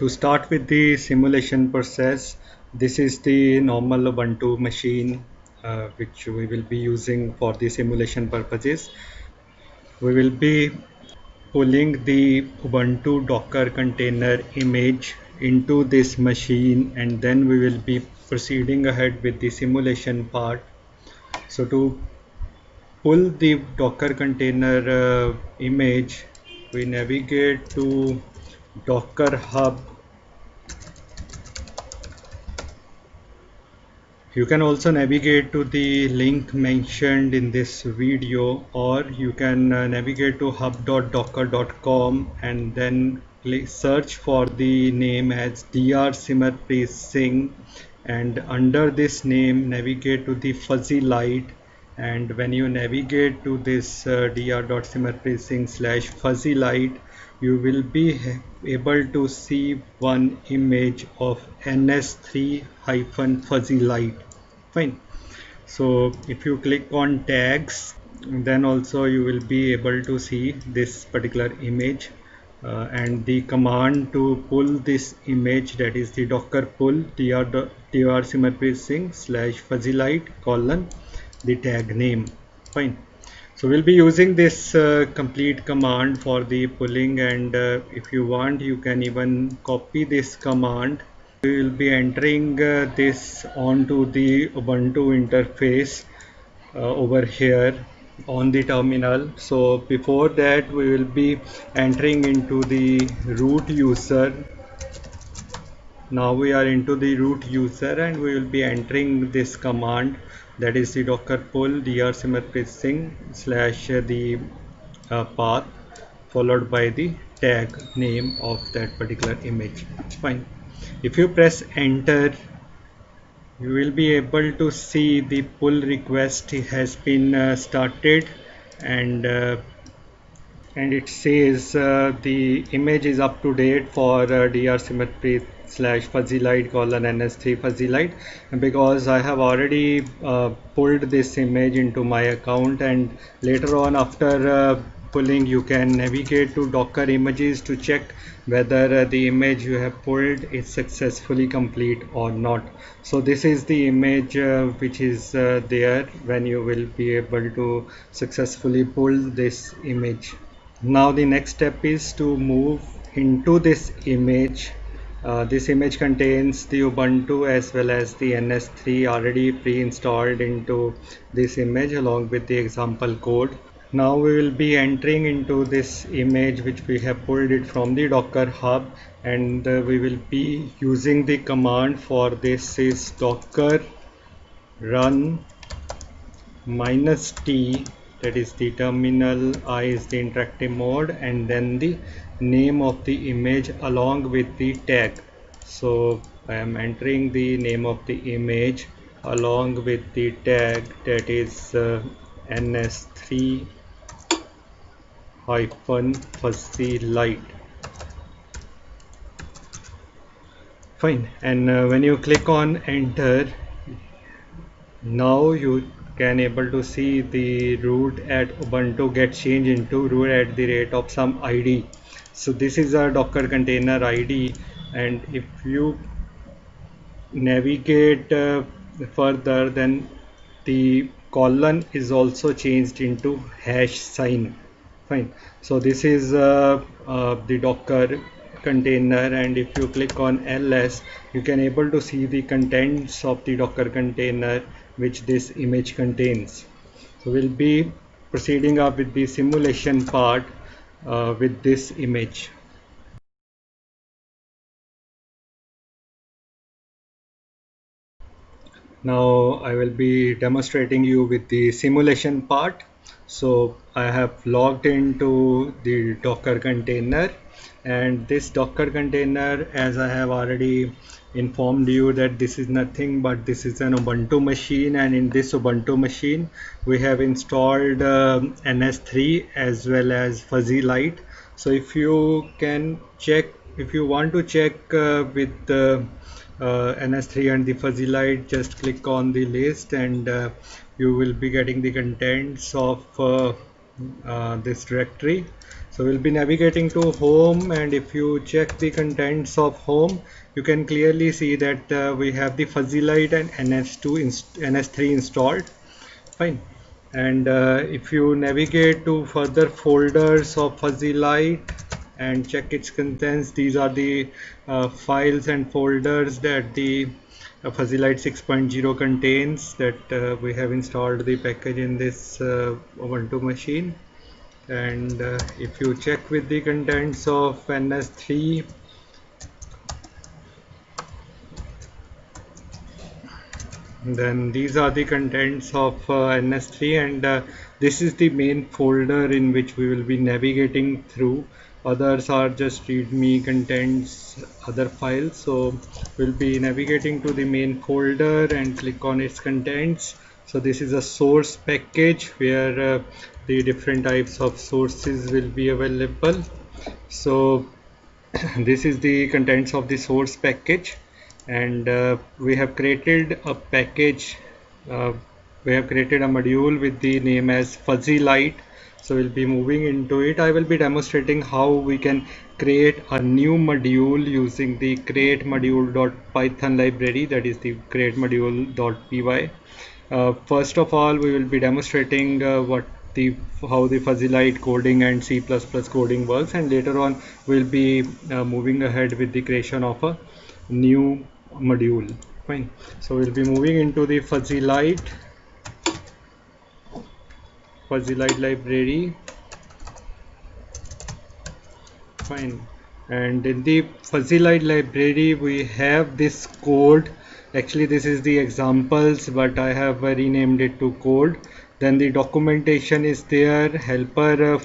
To start with the simulation process, this is the normal Ubuntu machine which we will be using for the simulation purposes. We will be pulling the Ubuntu Docker container image into this machine, and then we will be proceeding ahead with the simulation part. So to pull the Docker container image, we navigate to Docker Hub. You can also navigate to the link mentioned in this video, or you can navigate to hub.docker.com and then search for the name as Dr. Simarpreet Singh, and under this name navigate to the fuzzy light. And when you navigate to this dr.simarpreet singh /fuzzy light, you will be able to see one image of ns3-fuzzy light. Fine. So if you click on tags, then also you will be able to see this particular image, and the command to pull this image, that is the docker pull dr simarpreet singh /fuzzy light : the tag name. Fine. So we'll be using this complete command for the pulling, and if you want you can even copy this command. We will be entering this onto the Ubuntu interface over here on the terminal. So before that we will be entering into the root user. Now we are into the root user and we will be entering this command, that is the docker pull dr simarpreet singh / the path followed by the tag name of that particular image. Fine. If you press enter, you will be able to see the pull request has been started, and it says the image is up to date for dr simarpreet /fuzzy light : ns3 fuzzy light, because I have already pulled this image into my account, and later on after pulling you can navigate to docker images to check whether the image you have pulled is successfully complete or not. So this is the image which is there when you will be able to successfully pull this image. Now the next step is to move into this image. This image contains the Ubuntu as well as the NS3 already pre-installed into this image along with the example code. Now we will be entering into this image which we have pulled it from the Docker Hub, and we will be using the command for this is docker run -t, that is the terminal, I is the interactive mode, and then the name of the image along with the tag. So I am entering the name of the image along with the tag, that is ns3-fuzzy light. Fine. And when you click on enter, now you can able to see the root at Ubuntu get changed into root at the rate of some ID. So this is a docker container ID, and if you navigate further, then the colon is also changed into hash sign. Fine. So this is the docker container, and if you click on ls, you can able to see the contents of the docker container which this image contains. So we'll be proceeding up with the simulation part with this image. Now I will be demonstrating you with the simulation part. So I have logged into the docker container, and this docker container, as I have already informed you, that this is nothing but this is an Ubuntu machine, and in this Ubuntu machine we have installed ns3 as well as fuzzy light. So if you can check, if you want to check with the ns3 and the fuzzy light, just click on the list, and you will be getting the contents of this directory. So we'll be navigating to home, and if you check the contents of home, you can clearly see that we have the Fuzzy Light and NS3 installed. Fine. And if you navigate to further folders of Fuzzy Light and check its contents, these are the files and folders that the Fuzzy Light 6.0 contains, that we have installed the package in this Ubuntu machine. And if you check with the contents of NS3, then these are the contents of NS3, and this is the main folder in which we will be navigating through. Others are just readme contents, other files. So we'll be navigating to the main folder and click on its contents. So this is a source package where the different types of sources will be available. So this is the contents of the source package, and we have created a package, we have created a module with the name as Fuzzy Light. So we'll be moving into it. I will be demonstrating how we can create a new module using the create module.python library, that is the create module.py. First of all, we will be demonstrating how the Fuzzy Light coding and C++ coding works, and later on we'll be moving ahead with the creation of a new module. Fine. So we'll be moving into the Fuzzy Light library. Fine. And in the Fuzzy Light library we have this code. Actually this is the examples, but I have renamed it to code. Then the documentation is there, helper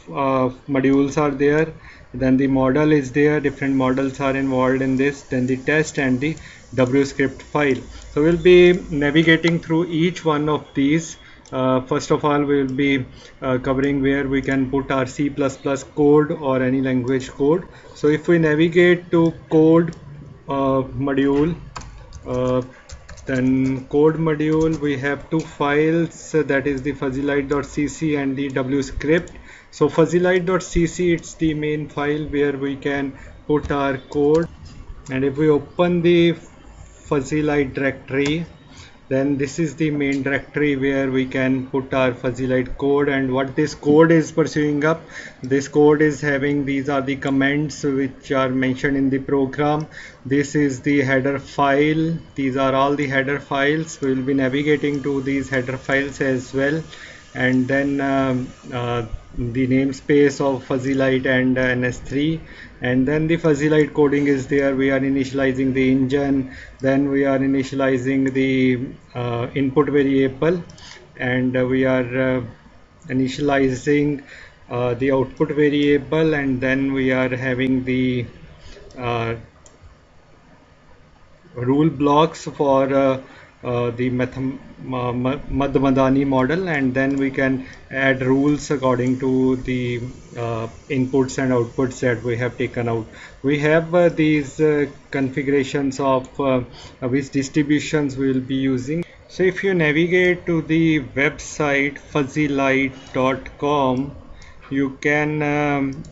modules are there, then the model is there, different models are involved in this, then the test and the WScript file. So we'll be navigating through each one of these. First of all, we will be covering where we can put our C++ code or any language code. So if we navigate to code module, then code module, we have two files, that is the fuzzylight.cc and the WScript. So fuzzylight.cc, it's the main file where we can put our code, and if we open the Fuzzy Light directory, then this is the main directory where we can put our Fuzzy Light code. And what this code is pursuing up, this code is having, these are the comments which are mentioned in the program. This is the header file, these are all the header files. We will be navigating to these header files as well, and then the namespace of Fuzzy Light and NS3, and then the Fuzzy Light coding is there. We are initializing the engine, then we are initializing the input variable, and we are initializing the output variable, and then we are having the rule blocks for the Madhumdani model, and then we can add rules according to the inputs and outputs that we have taken out. We have these configurations of which distributions we will be using. So if you navigate to the website fuzzylight.com, you can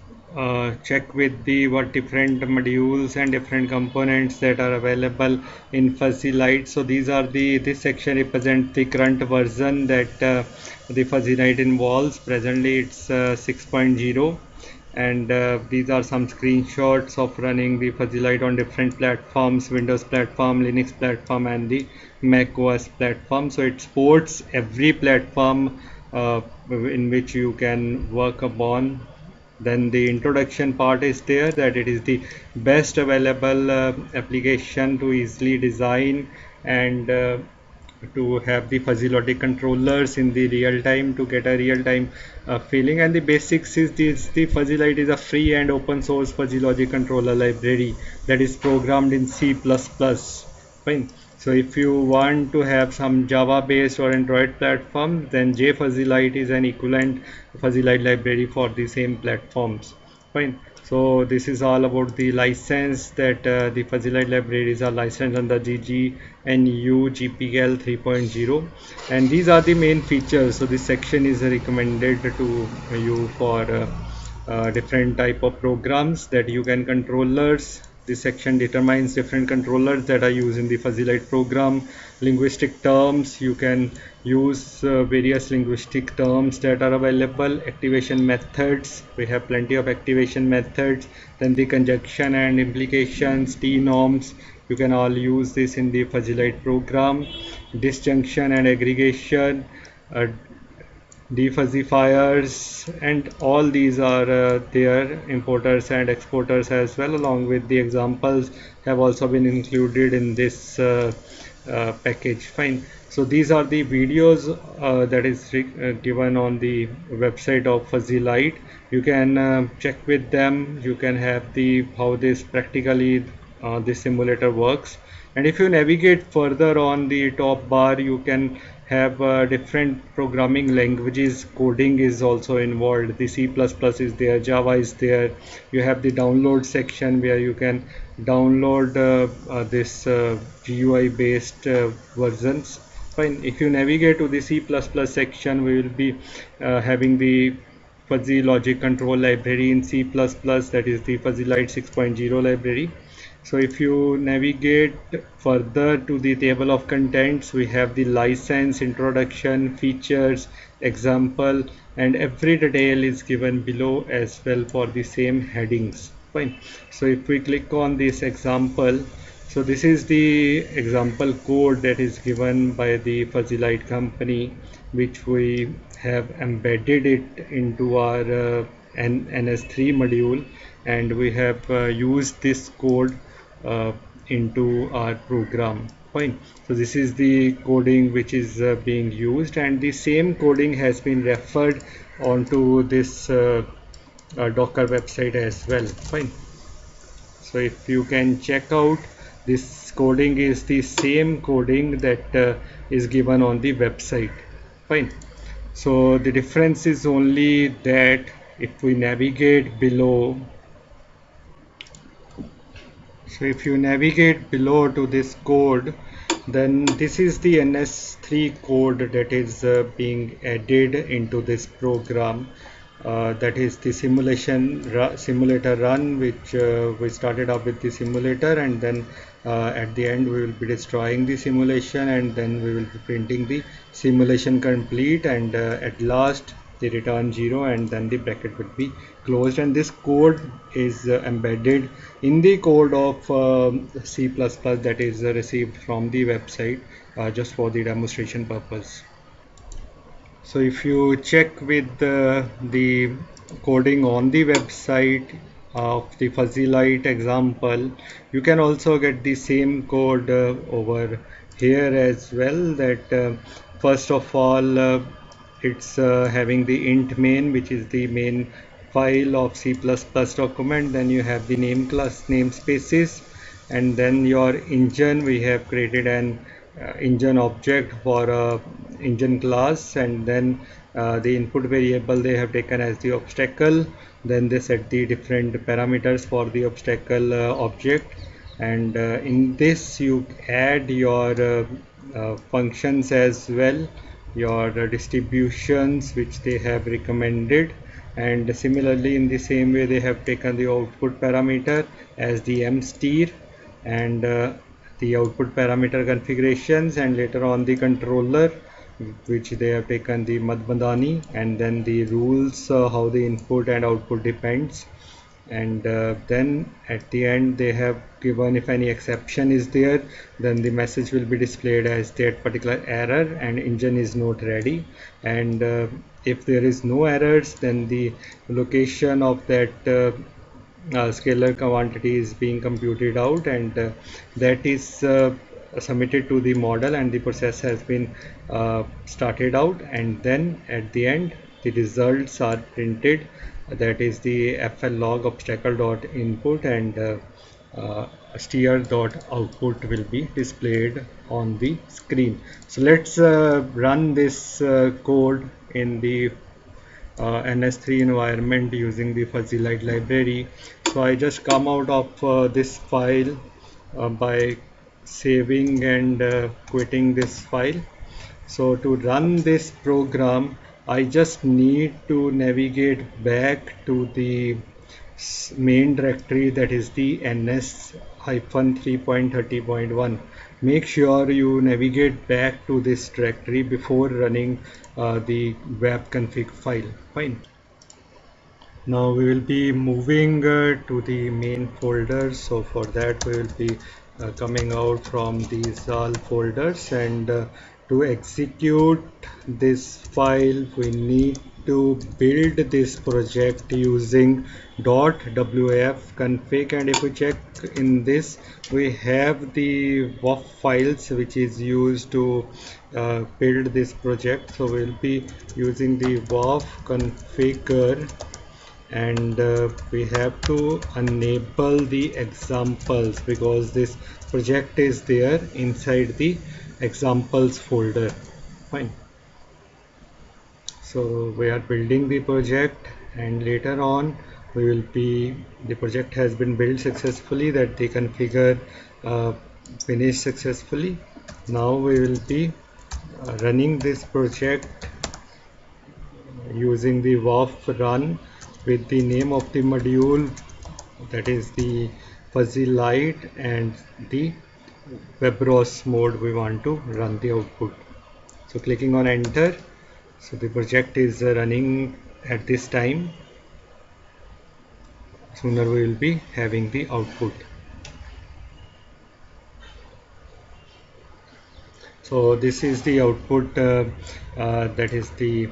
check with the what different modules and different components that are available in Fuzzy Light. So these are this section represents the current version that the Fuzzy Light involves. Presently it's 6.0, and these are some screenshots of running the Fuzzy Light on different platforms: Windows platform, Linux platform, and the Mac OS platform. So it supports every platform in which you can work upon. Then the introduction part is there, that it is the best available application to easily design and to have the fuzzy logic controllers in the real time to get a real time feeling. And the basics is this: the Fuzzy Light is a free and open source fuzzy logic controller library that is programmed in C++. Fine. So if you want to have some Java based or Android platform, then JFuzzyLight is an equivalent Fuzzy Light library for the same platforms. Fine. So this is all about the license, that the Fuzzy Light libraries are licensed under GGNU GPL 3.0, and these are the main features. So this section is recommended to you for different type of programs that you can controllers. This section determines different controllers that are used in the fuzzy light program. Linguistic terms, you can use various linguistic terms that are available. Activation methods, we have plenty of activation methods. Then the conjunction and implications, t-norms, you can all use this in the fuzzy light program. Disjunction and aggregation, defuzzifiers, and all these are there. Importers and exporters as well, along with the examples, have also been included in this package. Fine. So these are the videos that is given on the website of Fuzzy Light. You can check with them. You can have the how this practically this simulator works. And if you navigate further on the top bar, you can have different programming languages. Coding is also involved. The C++ is there, Java is there. You have the download section where you can download this GUI based versions. Fine. If you navigate to the C++ section, we will be having the fuzzy logic control library in C++, that is the Fuzzy Light 6.0 library. So if you navigate further to the table of contents, we have the license, introduction, features, example, and every detail is given below as well for the same headings. Fine. So if we click on this example, so this is the example code that is given by the Fuzzy Light company, which we have embedded it into our NS3 module, and we have used this code into our program. Fine. So this is the coding which is being used, and the same coding has been referred onto this Docker website as well. Fine. So if you can check out, this coding is the same coding that is given on the website. Fine. So the difference is only that if we navigate below, so if you navigate below to this code, then this is the NS3 code that is being added into this program. That is the simulator run, which we started off with the simulator, and then at the end we will be destroying the simulation, and then we will be printing the simulation complete, and at last the return 0, and then the bracket would be closed. And this code is embedded in the code of C++ that is received from the website just for the demonstration purpose. So if you check with the coding on the website of the Fuzzy Light example, you can also get the same code over here as well. That first of all, it's having the int main, which is the main file of C++ document. Then you have the name class namespaces, and then your engine, we have created an engine object for a engine class, and then the input variable they have taken as the obstacle. Then they set the different parameters for the obstacle object, and in this you add your functions as well, your distributions which they have recommended. And similarly, in the same way, they have taken the output parameter as the msteer, and the output parameter configurations, and later on the controller, which they have taken the Madmadani, and then the rules how the input and output depends. And then at the end they have given, if any exception is there, then the message will be displayed as that particular error and engine is not ready. And if there is no errors, then the location of that scalar quantity is being computed out, and that is submitted to the model, and the process has been started out. And then at the end the results are printed, that is the fl log obstacle dot input, and steer dot output will be displayed on the screen. So let's run this code in the NS3 environment using the Fuzzy Light library. So I just come out of this file by saving and quitting this file. So to run this program, I just need to navigate back to the main directory, that is the ns-3.30.1. Make sure you navigate back to this directory before running the web config file. Fine. Now we will be moving to the main folder. So for that we will be coming out from these all folders, and to execute this file we need to build this project using .wf config. And if we check in this, we have the WAF files which is used to build this project. So we'll be using the WAF configure, and we have to enable the examples because this project is there inside the examples folder. Fine. So we are building the project, and later on we will be, the project has been built successfully, that the configure finished successfully. Now we will be running this project using the WAF run with the name of the module, that is the fuzzy light, and the WebROS mode we want to run the output. So clicking on enter, so the project is running at this time. Sooner we will be having the output. So this is the output, that is the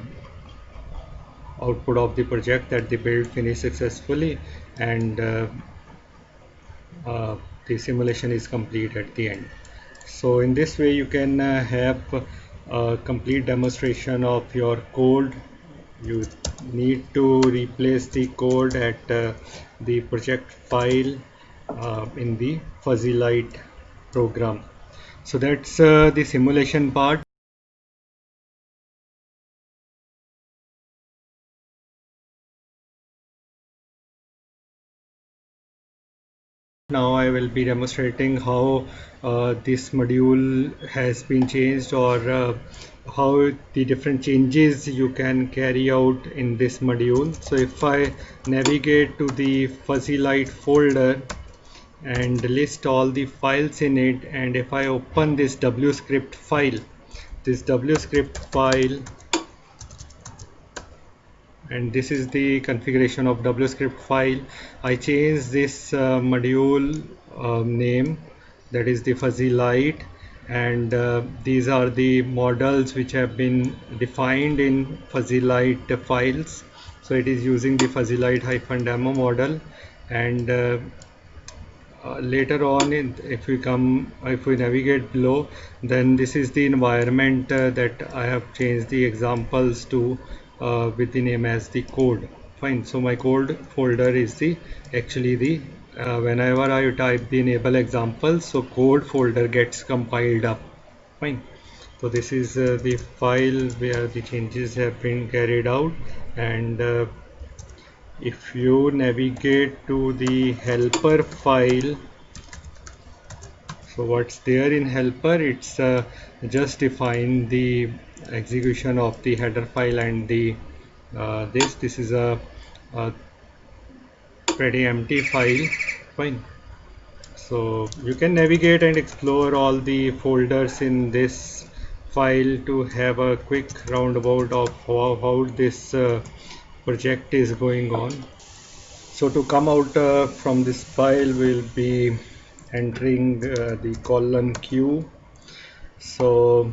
output of the project, that the build finished successfully, and the simulation is complete at the end. So in this way you can have a complete demonstration of your code. You need to replace the code at the project file in the fuzzy light program. So that's the simulation part. Now I will be demonstrating how this module has been changed, or how the different changes you can carry out in this module. So if I navigate to the fuzzy light folder and list all the files in it, and if I open this wscript file, and this is the configuration of wscript file. I change this module name, that is the fuzzy light, and these are the models which have been defined in fuzzy light files. So it is using the fuzzy light -demo model, and later on if we navigate below, then this is the environment that I have changed the examples to with the name as the code. Fine. So my code folder is the actually the whenever I type the enable examples, so code folder gets compiled up. Fine. So this is the file where the changes have been carried out, and if you navigate to the helper file, so what's there in helper, it's just define the execution of the header file, and the this is a pretty empty file. Fine. So you can navigate and explore all the folders in this file to have a quick roundabout of how this project is going on. So to come out from this file, we'll be entering the colon Q. So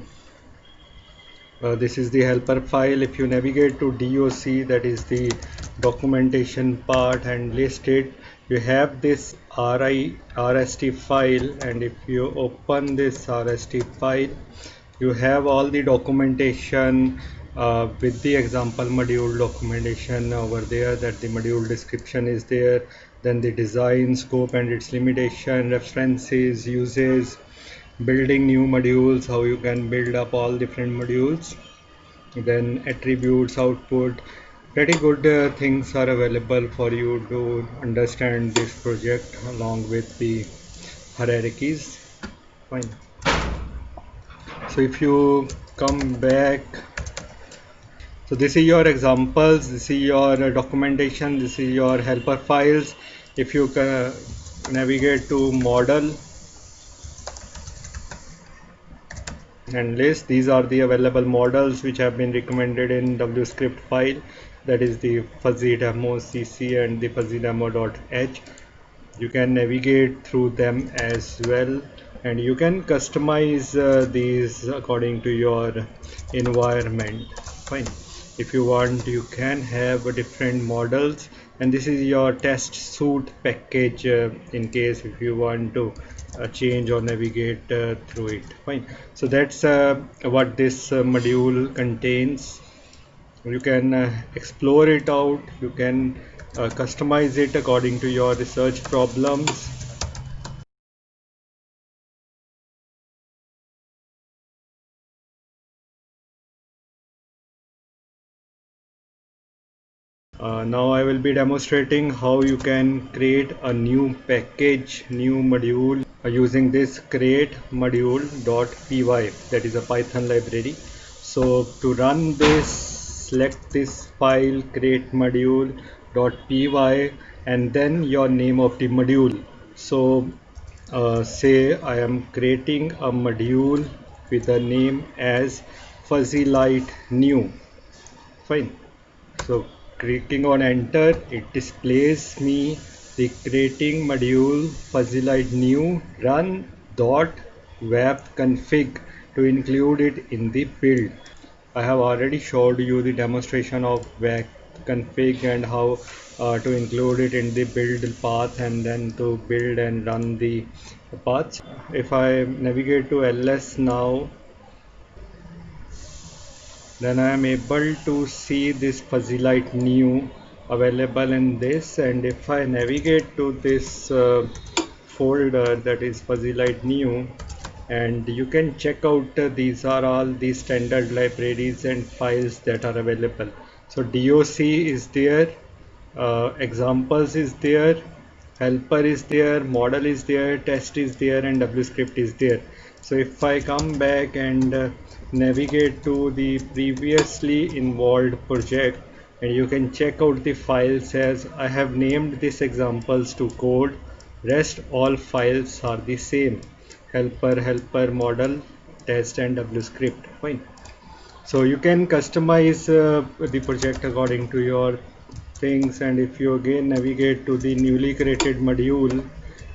this is the helper file. If you navigate to DOC, that is the documentation part, and list it, you have this RST file, and if you open this RST file, you have all the documentation with the example module documentation over there, that the module description is there, then the design, scope and its limitation, references, uses, building new modules, how you can build up all different modules, then attributes, output. Pretty good things are available for you to understand this project along with the hierarchies. Fine. So if you come back So this is your examples, this is your documentation, this is your helper files. If you can navigate to model and list, these are the available models which have been recommended in WScript file, that is the fuzzy demo cc and the fuzzy demo.h. You can navigate through them as well, and you can customize these according to your environment. Fine. If you want, you can have different models, and this is your test suite package in case if you want to change or navigate through it. Fine. So that's what this module contains. You can explore it out, you can customize it according to your research problems. Now I will be demonstrating how you can create a new package, new module using this create module.py, that is a Python library. So to run this, select this file create module.py and then your name of the module. So say I am creating a module with a name as fuzzy light new. Fine. So clicking on enter, it displays me the creating module fuzzylite new run dot web config to include it in the build. I have already showed you the demonstration of web config and how to include it in the build path and then to build and run the paths. If I navigate to ls now, then I am able to see this fuzzylite new available in this, and if I navigate to this folder, that is fuzzylite new, and you can check out these are all the standard libraries and files that are available. So doc is there, examples is there, helper is there, model is there, test is there, and WScript is there. So if I come back and navigate to the previously involved project, and you can check out the files as I have named this examples to code, rest all files are the same: helper, model, test, and WScript. Fine. So you can customize the project according to your things, and if you again navigate to the newly created module,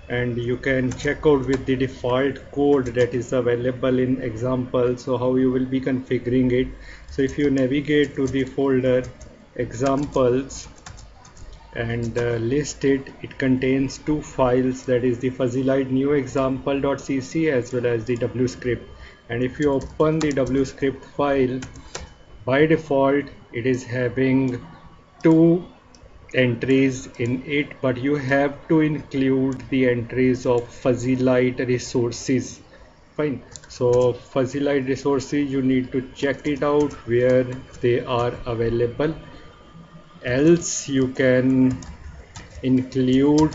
and you can check out with the default code that is available in example, so how you will be configuring it. So if you navigate to the folder examples and list it, it contains two files, that is the fuzzylite new example.cc as well as the WScript. And if you open the WScript file, by default it is having two entries in it, but you have to include the entries of fuzzylite resources. Fine. So fuzzylite resources, you need to check it out where they are available, else you can include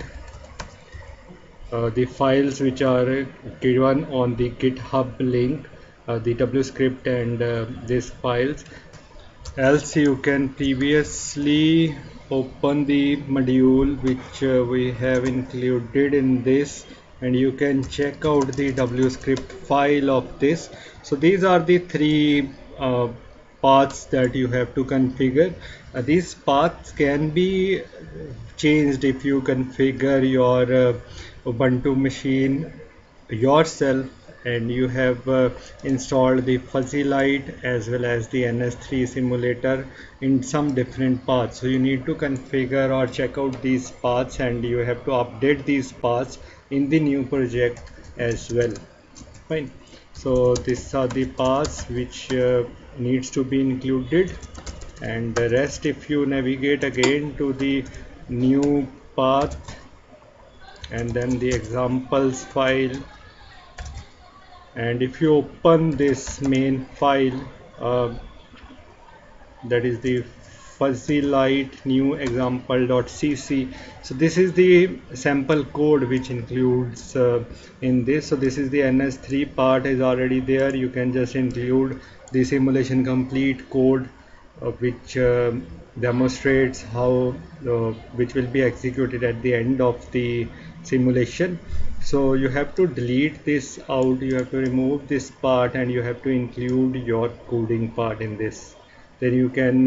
the files which are given on the GitHub link, the WScript and these files. Else you can previously open the module which we have included in this, and you can check out the WScript file of this. So these are the three paths that you have to configure. These paths can be changed if you configure your Ubuntu machine yourself and you have installed the fuzzylite as well as the ns3 simulator in some different paths. So you need to configure or check out these paths, and you have to update these paths in the new project as well. Fine. So these are the paths which needs to be included, and the rest, if you navigate again to the new path and then the examples file, and if you open this main file, that is the fuzzylite new example.cc, so this is the sample code which includes in this. So this is the ns3 part is already there. You can just include the simulation complete code which demonstrates how which will be executed at the end of the simulation. So you have to delete this out, you have to remove this part, and you have to include your coding part in this. Then you can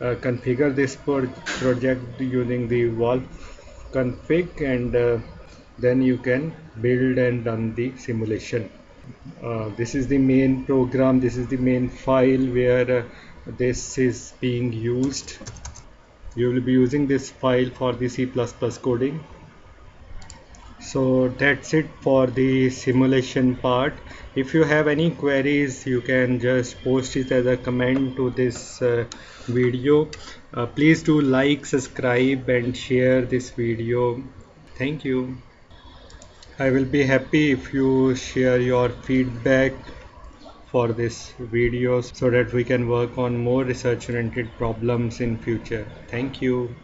configure this project using the valve config, and then you can build and run the simulation. This is the main program, this is the main file where this is being used. You will be using this file for the C++ coding. So that's it for the simulation part. If you have any queries, you can just post it as a comment to this video. Please do like, subscribe and share this video. Thank you. I will be happy if you share your feedback for this video so that we can work on more research oriented problems in future. Thank you.